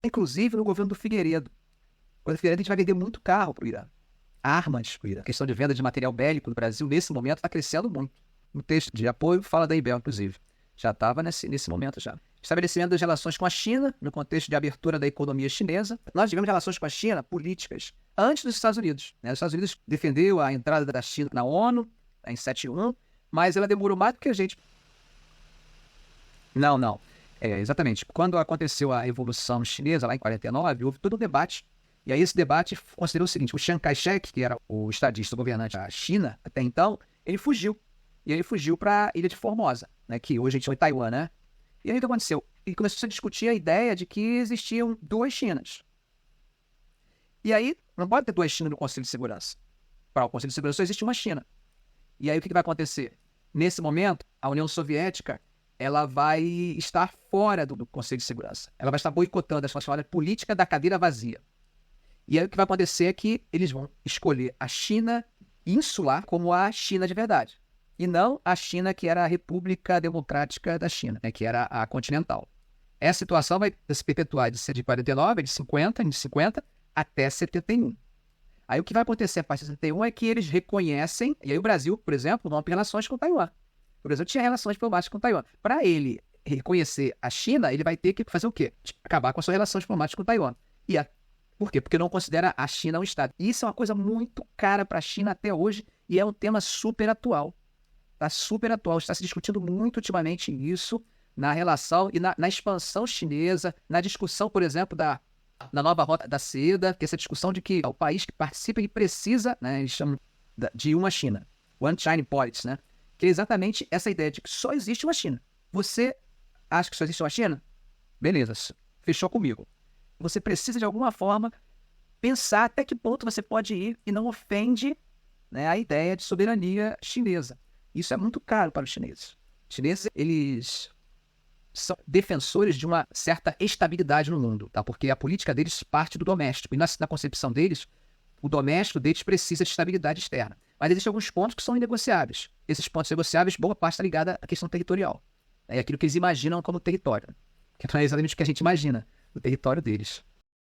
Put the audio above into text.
inclusive no governo do Figueiredo. Quando o Figueiredo, a gente vai vender muito carro para o Irã. Armas para o Irã. A questão de venda de material bélico no Brasil, nesse momento, está crescendo muito. No texto de apoio, fala da IBEL, inclusive. Já estava nesse momento já. Estabelecimento das relações com a China, no contexto de abertura da economia chinesa. Nós tivemos relações com a China políticas antes dos Estados Unidos. Os Estados Unidos defendeu a entrada da China na ONU, em 71, mas ela demorou mais do que a gente. Não. Exatamente. Quando aconteceu a Revolução Chinesa, lá em 49, houve todo um debate. E aí esse debate considerou o seguinte: o Chiang Kai-shek, que era o estadista, o governante da China até então, ele fugiu. E ele fugiu para a ilha de Formosa, né, que hoje a gente chama de Taiwan, né? E aí o que aconteceu? E começou a discutir a ideia de que existiam duas Chinas. E aí, não pode ter duas Chinas no Conselho de Segurança. Para o Conselho de Segurança só existe uma China. E aí o que vai acontecer? Nesse momento, a União Soviética ela vai estar fora do Conselho de Segurança. Ela vai estar boicotando a chamada política da cadeira vazia. E aí o que vai acontecer é que eles vão escolher a China insular como a China de verdade. E não a China que era a República Democrática da China, né, que era a continental. Essa situação vai se perpetuar de 49, de 50 até 71. Aí o que vai acontecer a partir de 71 é que eles reconhecem, e aí o Brasil, por exemplo, não tem relações com Taiwan. O Brasil tinha relações diplomáticas com Taiwan. Para ele reconhecer a China, ele vai ter que fazer o quê? Acabar com a sua relação diplomática com Taiwan. Por quê? Porque não considera a China um Estado. E isso é uma coisa muito cara para a China até hoje e é um tema super atual. Está super atual. Está se discutindo muito ultimamente isso na relação e na expansão chinesa, na discussão, por exemplo, da nova rota da seda, que é essa discussão de que o país que participa e precisa, né, eles chamam de uma China, One China Policy, né, que é exatamente essa ideia de que só existe uma China. Você acha que só existe uma China? Beleza, fechou comigo. Você precisa, de alguma forma, pensar até que ponto você pode ir e não ofende, né, a ideia de soberania chinesa. Isso é muito caro para os chineses. Os chineses, eles são defensores de uma certa estabilidade no mundo, tá? Porque a política deles parte do doméstico. E na concepção deles, o doméstico deles precisa de estabilidade externa. Mas existem alguns pontos que são inegociáveis. Esses pontos negociáveis, boa parte está ligada à questão territorial. É aquilo que eles imaginam como território. Que não é exatamente o que a gente imagina, o território deles.